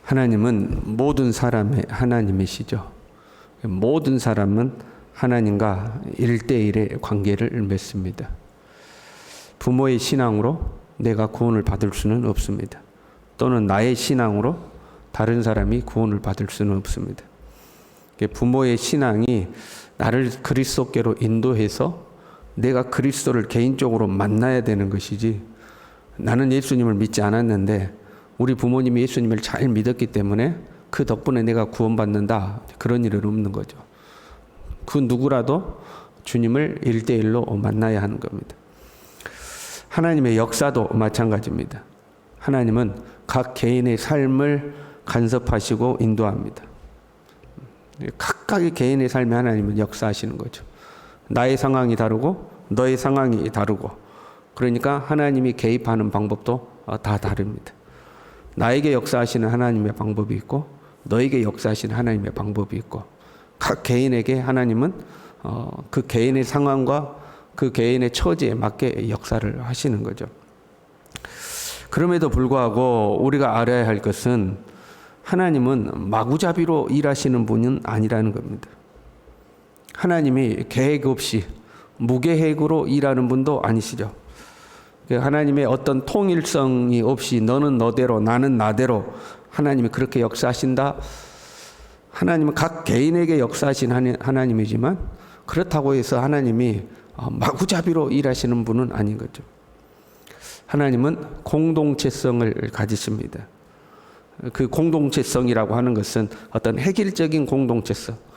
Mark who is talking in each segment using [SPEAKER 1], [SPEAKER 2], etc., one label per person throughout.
[SPEAKER 1] 하나님은 모든 사람의 하나님이시죠. 모든 사람은 하나님과 1대1의 관계를 맺습니다. 부모의 신앙으로 내가 구원을 받을 수는 없습니다. 또는 나의 신앙으로 다른 사람이 구원을 받을 수는 없습니다. 부모의 신앙이 나를 그리스도께로 인도해서 내가 그리스도를 개인적으로 만나야 되는 것이지, 나는 예수님을 믿지 않았는데 우리 부모님이 예수님을 잘 믿었기 때문에 그 덕분에 내가 구원받는다, 그런 일은 없는 거죠. 그 누구라도 주님을 1대1로 만나야 하는 겁니다. 하나님의 역사도 마찬가지입니다. 하나님은 각 개인의 삶을 간섭하시고 인도합니다. 각각의 개인의 삶에 하나님은 역사하시는 거죠. 나의 상황이 다르고 너의 상황이 다르고, 그러니까 하나님이 개입하는 방법도 다 다릅니다. 나에게 역사하시는 하나님의 방법이 있고 너에게 역사하시는 하나님의 방법이 있고, 각 개인에게 하나님은 그 개인의 상황과 그 개인의 처지에 맞게 역사를 하시는 거죠. 그럼에도 불구하고 우리가 알아야 할 것은 하나님은 마구잡이로 일하시는 분은 아니라는 겁니다. 하나님이 계획 없이 무계획으로 일하는 분도 아니시죠. 하나님의 어떤 통일성이 없이 너는 너대로 나는 나대로 하나님이 그렇게 역사하신다. 하나님은 각 개인에게 역사하신 하나님이지만 그렇다고 해서 하나님이 마구잡이로 일하시는 분은 아닌 거죠. 하나님은 공동체성을 가지십니다. 그 공동체성이라고 하는 것은 어떤 획일적인 공동체성,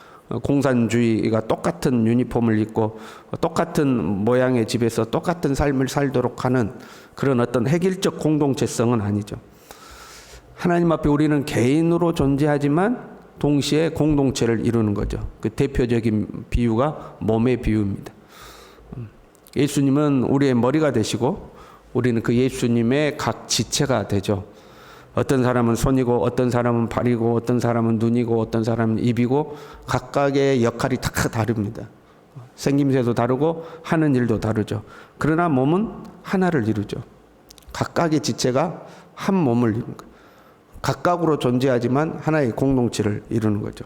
[SPEAKER 1] 공산주의가 똑같은 유니폼을 입고 똑같은 모양의 집에서 똑같은 삶을 살도록 하는 그런 어떤 획일적 공동체성은 아니죠. 하나님 앞에 우리는 개인으로 존재하지만 동시에 공동체를 이루는 거죠. 그 대표적인 비유가 몸의 비유입니다. 예수님은 우리의 머리가 되시고 우리는 그 예수님의 각 지체가 되죠. 어떤 사람은 손이고 어떤 사람은 발이고 어떤 사람은 눈이고 어떤 사람은 입이고, 각각의 역할이 다 다릅니다. 생김새도 다르고 하는 일도 다르죠. 그러나 몸은 하나를 이루죠. 각각의 지체가 한 몸을 이루는 거예요. 각각으로 존재하지만 하나의 공동체를 이루는 거죠.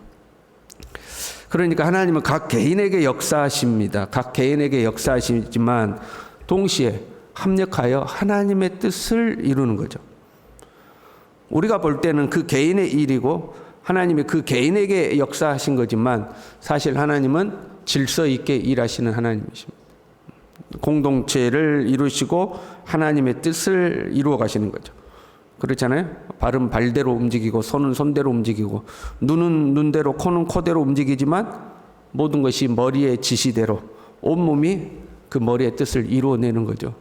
[SPEAKER 1] 그러니까 하나님은 각 개인에게 역사하십니다. 각 개인에게 역사하시지만 동시에 합력하여 하나님의 뜻을 이루는 거죠. 우리가 볼 때는 그 개인의 일이고 하나님이 그 개인에게 역사하신 거지만 사실 하나님은 질서 있게 일하시는 하나님이십니다. 공동체를 이루시고 하나님의 뜻을 이루어 가시는 거죠. 그렇잖아요. 발은 발대로 움직이고 손은 손대로 움직이고 눈은 눈대로 코는 코대로 움직이지만 모든 것이 머리의 지시대로 온몸이 그 머리의 뜻을 이루어내는 거죠.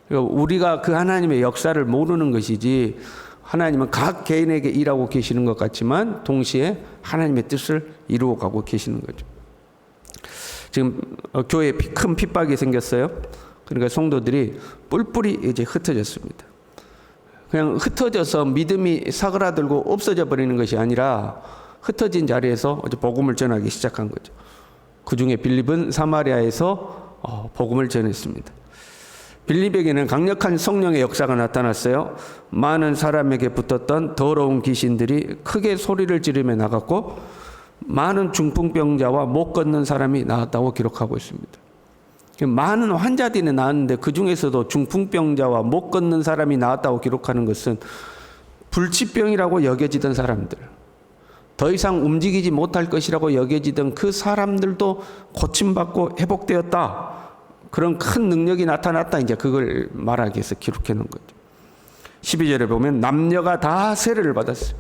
[SPEAKER 1] 그러니까 우리가 그 하나님의 역사를 모르는 것이지, 하나님은 각 개인에게 일하고 계시는 것 같지만 동시에 하나님의 뜻을 이루어가고 계시는 거죠. 지금 교회에 큰 핍박이 생겼어요. 그러니까 성도들이 뿔뿔이 이제 흩어졌습니다. 그냥 흩어져서 믿음이 사그라들고 없어져 버리는 것이 아니라 흩어진 자리에서 복음을 전하기 시작한 거죠. 그 중에 빌립은 사마리아에서 복음을 전했습니다. 빌립에게는 강력한 성령의 역사가 나타났어요. 많은 사람에게 붙었던 더러운 귀신들이 크게 소리를 지르며 나갔고 많은 중풍병자와 못 걷는 사람이 나왔다고 기록하고 있습니다. 많은 환자들이 나왔는데 그 중에서도 중풍병자와 못 걷는 사람이 나왔다고 기록하는 것은 불치병이라고 여겨지던 사람들, 더 이상 움직이지 못할 것이라고 여겨지던 그 사람들도 고침받고 회복되었다, 그런 큰 능력이 나타났다, 이제 그걸 말하기 위해서 기록해 놓은 거죠. 12절에 보면 남녀가 다 세례를 받았어요.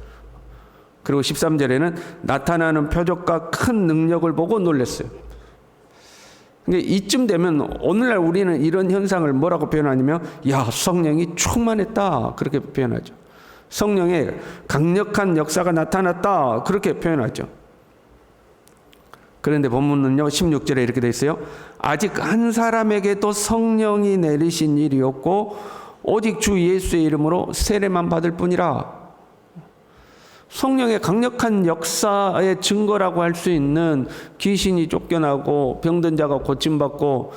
[SPEAKER 1] 그리고 13절에는 나타나는 표적과 큰 능력을 보고 놀랐어요. 근데 이쯤 되면 오늘날 우리는 이런 현상을 뭐라고 표현하냐면, 야, 성령이 충만했다, 그렇게 표현하죠. 성령의 강력한 역사가 나타났다, 그렇게 표현하죠. 그런데 본문은요 16절에 이렇게 되어 있어요. 아직 한 사람에게도 성령이 내리신 일이 없고 오직 주 예수의 이름으로 세례만 받을 뿐이라. 성령의 강력한 역사의 증거라고 할 수 있는 귀신이 쫓겨나고 병든 자가 고침받고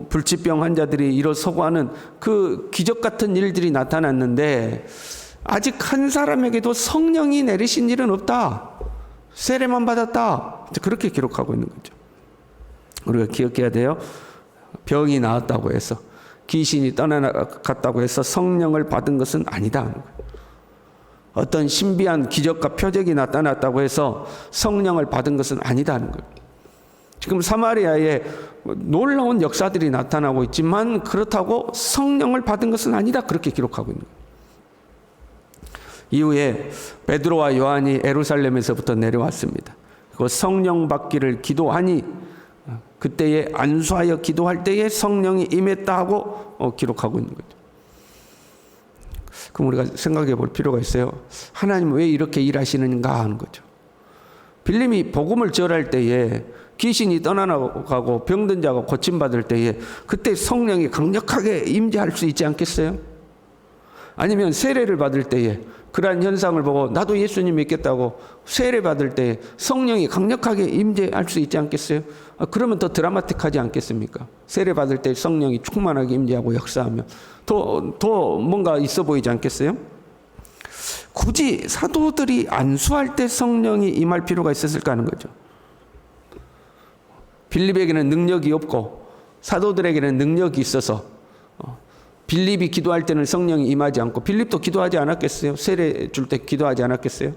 [SPEAKER 1] 불치병 환자들이 일어서고 하는 그 기적 같은 일들이 나타났는데, 아직 한 사람에게도 성령이 내리신 일은 없다. 세례만 받았다. 그렇게 기록하고 있는 거죠. 우리가 기억해야 돼요. 병이 나았다고 해서, 귀신이 떠나갔다고 해서 성령을 받은 것은 아니다. 어떤 신비한 기적과 표적이 나타났다고 해서 성령을 받은 것은 아니다는 거예요. 지금 사마리아에 놀라운 역사들이 나타나고 있지만 그렇다고 성령을 받은 것은 아니다. 그렇게 기록하고 있는 거예요. 이후에 베드로와 요한이 예루살렘에서부터 내려왔습니다. 그 성령 받기를 기도하니 그때에 안수하여 기도할 때에 성령이 임했다 하고 기록하고 있는 거죠. 그럼 우리가 생각해 볼 필요가 있어요. 하나님은 왜 이렇게 일하시는가 하는 거죠. 빌림이 복음을 전할 때에 귀신이 떠나가고 병든 자가 고침받을 때에 그때 성령이 강력하게 임재할 수 있지 않겠어요? 아니면 세례를 받을 때에 그러한 현상을 보고 나도 예수님 믿겠다고 세례 받을 때 성령이 강력하게 임재할 수 있지 않겠어요? 그러면 더 드라마틱하지 않겠습니까? 세례 받을 때 성령이 충만하게 임재하고 역사하면 더 뭔가 있어 보이지 않겠어요? 굳이 사도들이 안수할 때 성령이 임할 필요가 있었을까 하는 거죠. 빌립에게는 능력이 없고 사도들에게는 능력이 있어서 빌립이 기도할 때는 성령이 임하지 않고 빌립도 기도하지 않았겠어요? 세례 줄 때 기도하지 않았겠어요?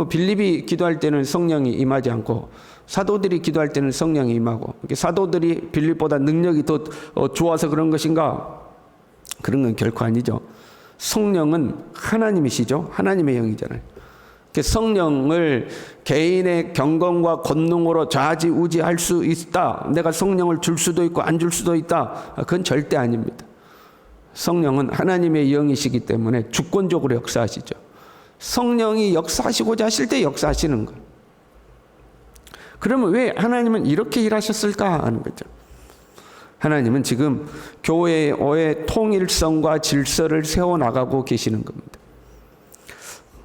[SPEAKER 1] 빌립이 기도할 때는 성령이 임하지 않고 사도들이 기도할 때는 성령이 임하고 사도들이 빌립보다 능력이 더 좋아서 그런 것인가? 그런 건 결코 아니죠. 성령은 하나님이시죠. 하나님의 영이잖아요. 성령을 개인의 경건과 권능으로 좌지우지할 수 있다. 내가 성령을 줄 수도 있고 안 줄 수도 있다. 그건 절대 아닙니다. 성령은 하나님의 영이시기 때문에 주권적으로 역사하시죠. 성령이 역사하시고자 하실 때 역사하시는 거예요. 그러면 왜 하나님은 이렇게 일하셨을까 하는 거죠. 하나님은 지금 교회의 통일성과 질서를 세워나가고 계시는 겁니다.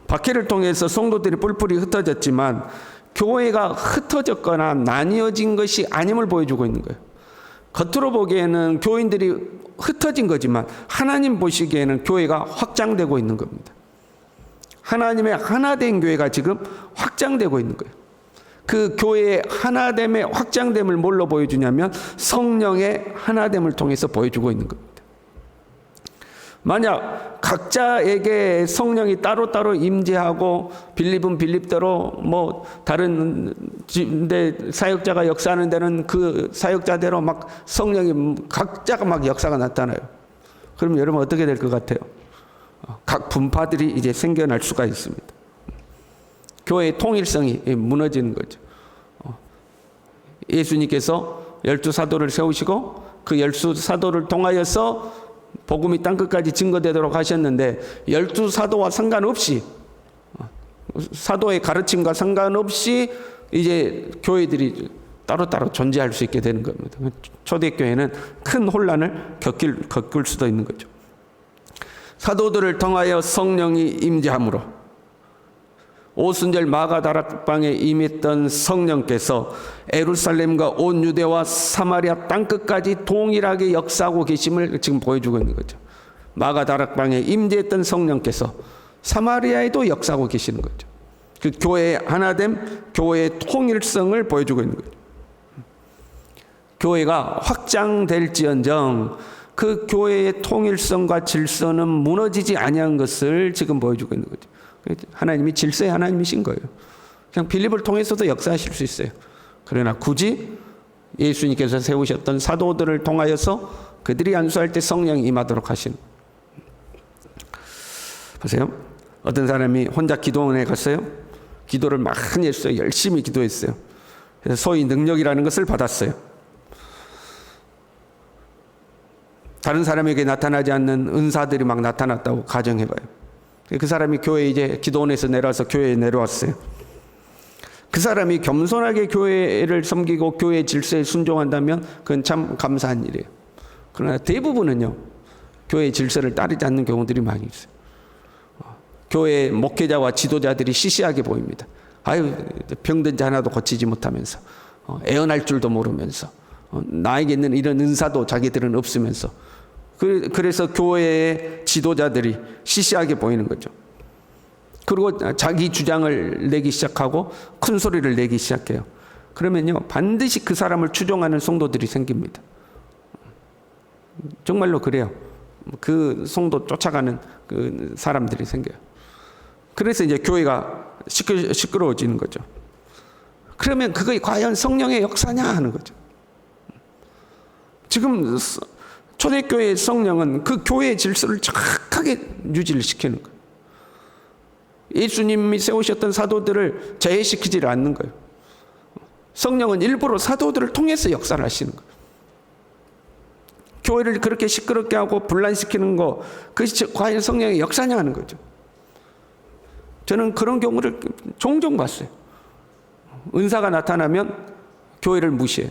[SPEAKER 1] 박해를 통해서 성도들이 뿔뿔이 흩어졌지만 교회가 흩어졌거나 나뉘어진 것이 아님을 보여주고 있는 거예요. 겉으로 보기에는 교인들이 흩어진 거지만 하나님 보시기에는 교회가 확장되고 있는 겁니다. 하나님의 하나된 교회가 지금 확장되고 있는 거예요. 그 교회의 하나됨의 확장됨을 뭘로 보여주냐면 성령의 하나됨을 통해서 보여주고 있는 겁니다. 만약 각자에게 성령이 따로따로 임재하고 빌립은 빌립대로 뭐 다른 데 사역자가 역사하는 데는 그 사역자대로 막 성령이 각자가 막 역사가 나타나요. 그럼 여러분 어떻게 될 것 같아요? 각 분파들이 이제 생겨날 수가 있습니다. 교회의 통일성이 무너지는 거죠. 예수님께서 12사도를 세우시고 그 12사도를 통하여서 복음이 땅끝까지 증거되도록 하셨는데 12사도와 상관없이 사도의 가르침과 상관없이 이제 교회들이 따로따로 존재할 수 있게 되는 겁니다. 초대교회는 큰 혼란을 겪을 수도 있는 거죠. 사도들을 통하여 성령이 임재함으로 오순절 마가다락방에 임했던 성령께서 예루살렘과 온 유대와 사마리아 땅끝까지 동일하게 역사하고 계심을 지금 보여주고 있는 거죠. 마가다락방에 임재했던 성령께서 사마리아에도 역사하고 계시는 거죠. 그 교회의 하나됨, 교회의 통일성을 보여주고 있는 거죠. 교회가 확장될지언정 그 교회의 통일성과 질서는 무너지지 아니한 것을 지금 보여주고 있는 거죠. 하나님이 질서의 하나님이신 거예요. 그냥 빌립을 통해서도 역사하실 수 있어요. 그러나 굳이 예수님께서 세우셨던 사도들을 통하여서 그들이 안수할 때 성령이 임하도록 하신. 보세요. 어떤 사람이 혼자 기도원에 갔어요. 기도를 많이 했어요. 열심히 기도했어요. 그래서 소위 능력이라는 것을 받았어요. 다른 사람에게 나타나지 않는 은사들이 막 나타났다고 가정해봐요. 그 사람이 교회에 이제 기도원에서 내려와서 교회에 내려왔어요. 그 사람이 겸손하게 교회를 섬기고 교회 질서에 순종한다면 그건 참 감사한 일이에요. 그러나 대부분은요, 교회 질서를 따르지 않는 경우들이 많이 있어요. 교회 목회자와 지도자들이 시시하게 보입니다. 아유, 병든 자 하나도 고치지 못하면서, 애언할 줄도 모르면서, 나에게 있는 이런 은사도 자기들은 없으면서, 그래서 교회의 지도자들이 시시하게 보이는 거죠. 그리고 자기 주장을 내기 시작하고 큰 소리를 내기 시작해요. 그러면요, 반드시 그 사람을 추종하는 성도들이 생깁니다. 정말로 그래요. 그 성도 쫓아가는 그 사람들이 생겨요. 그래서 이제 교회가 시끄러워지는 거죠. 그러면 그게 과연 성령의 역사냐 하는 거죠. 지금 초대교회의 성령은 그 교회의 질서를 정확하게 유지를 시키는 거예요. 예수님이 세우셨던 사도들을 제해시키지 않는 거예요. 성령은 일부러 사도들을 통해서 역사를 하시는 거예요. 교회를 그렇게 시끄럽게 하고 분란시키는 거, 그것이 과연 성령의 역사냐 하는 거죠. 저는 그런 경우를 종종 봤어요. 은사가 나타나면 교회를 무시해요.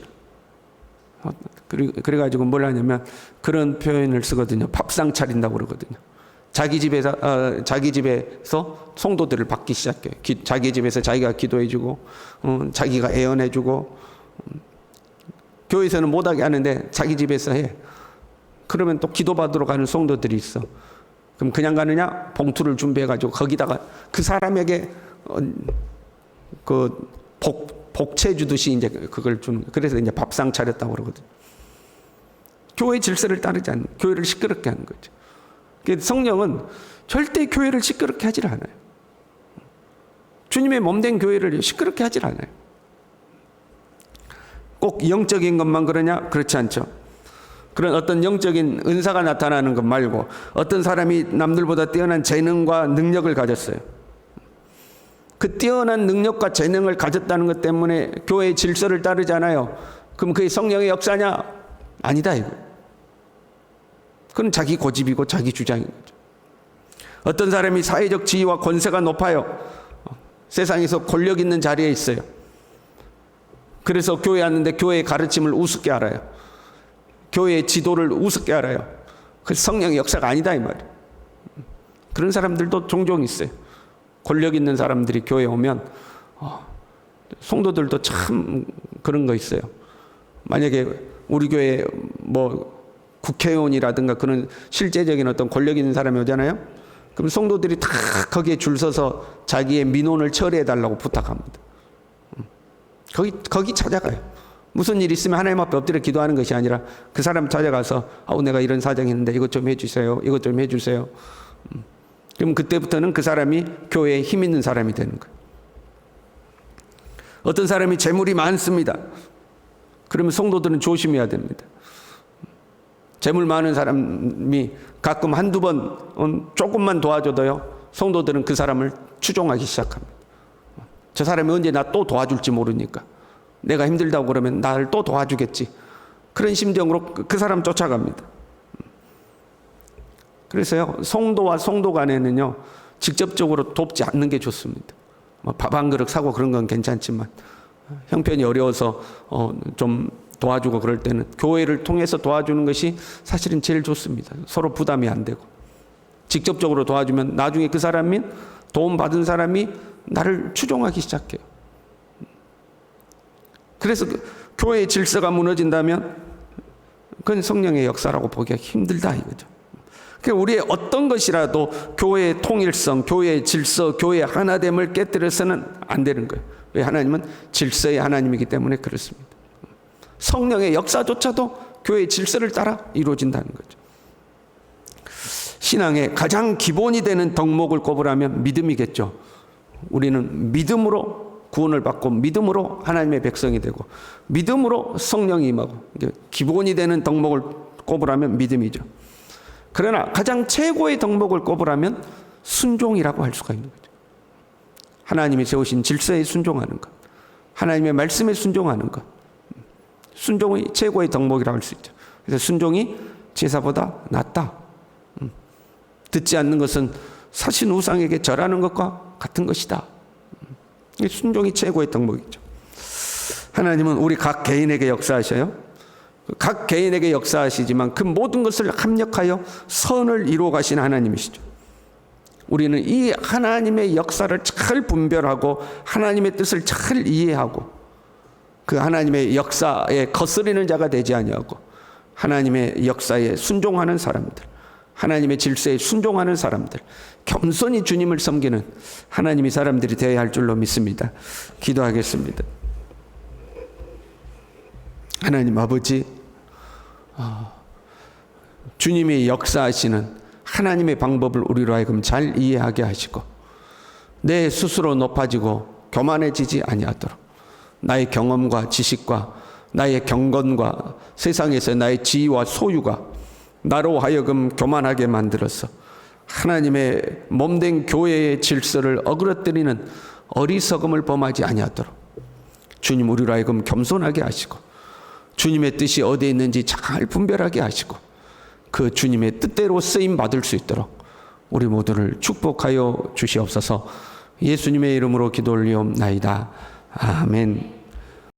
[SPEAKER 1] 그래가지고 뭘 하냐면 그런 표현을 쓰거든요. 밥상 차린다고 그러거든요. 자기 집에서 성도들을 받기 시작해요. 자기 집에서 자기가 기도해주고, 자기가 애언해주고, 교회에서는 못하게 하는데 자기 집에서 해. 그러면 또 기도받으러 가는 성도들이 있어. 그럼 그냥 가느냐? 봉투를 준비해가지고 거기다가 그 사람에게 그 복채 주듯이 이제 그걸 준. 그래서 이제 밥상 차렸다고 그러거든요. 교회 질서를 따르지 않는, 교회를 시끄럽게 하는 거죠. 성령은 절대 교회를 시끄럽게 하질 않아요. 주님의 몸된 교회를 시끄럽게 하질 않아요. 꼭 영적인 것만 그러냐? 그렇지 않죠. 그런 어떤 영적인 은사가 나타나는 것 말고 어떤 사람이 남들보다 뛰어난 재능과 능력을 가졌어요. 그 뛰어난 능력과 재능을 가졌다는 것 때문에 교회의 질서를 따르지 않아요. 그럼 그게 성령의 역사냐? 아니다 이거. 그건 자기 고집이고 자기 주장인 거죠. 어떤 사람이 사회적 지위와 권세가 높아요. 세상에서 권력 있는 자리에 있어요. 그래서 교회 왔는데 교회의 가르침을 우습게 알아요. 교회의 지도를 우습게 알아요. 그 성령의 역사가 아니다 이 말이에요. 그런 사람들도 종종 있어요. 권력 있는 사람들이 교회에 오면 성도들도 참 그런 거 있어요. 만약에 우리 교회에 뭐 국회의원이라든가 그런 실제적인 어떤 권력 있는 사람이 오잖아요. 그럼 성도들이 다 거기에 줄 서서 자기의 민원을 처리해 달라고 부탁합니다. 거기 찾아가요. 무슨 일 있으면 하나님 앞에 엎드려 기도하는 것이 아니라 그 사람 찾아가서 내가 이런 사정이 있는데 이것 좀 해주세요. 이것 좀 해주세요. 그럼 그때부터는 그 사람이 교회에 힘 있는 사람이 되는 거예요. 어떤 사람이 재물이 많습니다. 그러면 성도들은 조심해야 됩니다. 재물 많은 사람이 가끔 한두 번 조금만 도와줘도요, 성도들은 그 사람을 추종하기 시작합니다. 저 사람이 언제 나 또 도와줄지 모르니까 내가 힘들다고 그러면 나를 또 도와주겠지. 그런 심정으로 그 사람 쫓아갑니다. 그래서요, 성도와 성도 간에는요, 직접적으로 돕지 않는 게 좋습니다. 밥 한 그릇 사고 그런 건 괜찮지만 형편이 어려워서 좀 도와주고 그럴 때는 교회를 통해서 도와주는 것이 사실은 제일 좋습니다. 서로 부담이 안 되고. 직접적으로 도와주면 나중에 그 사람이 도움 받은 사람이 나를 추종하기 시작해요. 그래서 교회의 질서가 무너진다면 그건 성령의 역사라고 보기가 힘들다 이거죠. 그러니까 우리의 어떤 것이라도 교회의 통일성, 교회의 질서, 교회의 하나됨을 깨뜨려서는 안 되는 거예요. 왜? 하나님은 질서의 하나님이기 때문에 그렇습니다. 성령의 역사조차도 교회의 질서를 따라 이루어진다는 거죠. 신앙의 가장 기본이 되는 덕목을 꼽으라면 믿음이겠죠. 우리는 믿음으로 구원을 받고 믿음으로 하나님의 백성이 되고 믿음으로 성령이 임하고, 기본이 되는 덕목을 꼽으라면 믿음이죠. 그러나 가장 최고의 덕목을 꼽으라면 순종이라고 할 수가 있는 거죠. 하나님이 세우신 질서에 순종하는 것, 하나님의 말씀에 순종하는 것, 순종이 최고의 덕목이라고 할 수 있죠. 그래서 순종이 제사보다 낫다. 듣지 않는 것은 사신 우상에게 절하는 것과 같은 것이다. 순종이 최고의 덕목이죠. 하나님은 우리 각 개인에게 역사하셔요. 각 개인에게 역사하시지만 그 모든 것을 합력하여 선을 이루어 가신 하나님이시죠. 우리는 이 하나님의 역사를 잘 분별하고 하나님의 뜻을 잘 이해하고 그 하나님의 역사에 거스리는 자가 되지 아니하고 하나님의 역사에 순종하는 사람들, 하나님의 질서에 순종하는 사람들, 겸손히 주님을 섬기는 하나님의 사람들이 되어야 할 줄로 믿습니다. 기도하겠습니다. 하나님 아버지, 주님이 역사하시는 하나님의 방법을 우리로 하여금 잘 이해하게 하시고 내 스스로 높아지고 교만해지지 아니하도록 나의 경험과 지식과 나의 경건과 세상에서 나의 지위와 소유가 나로 하여금 교만하게 만들어서 하나님의 몸된 교회의 질서를 어그러뜨리는 어리석음을 범하지 아니하도록 주님 우리로 하여금 겸손하게 하시고 주님의 뜻이 어디에 있는지 잘 분별하게 하시고 그 주님의 뜻대로 쓰임 받을 수 있도록 우리 모두를 축복하여 주시옵소서. 예수님의 이름으로 기도 올리옵나이다. 아멘.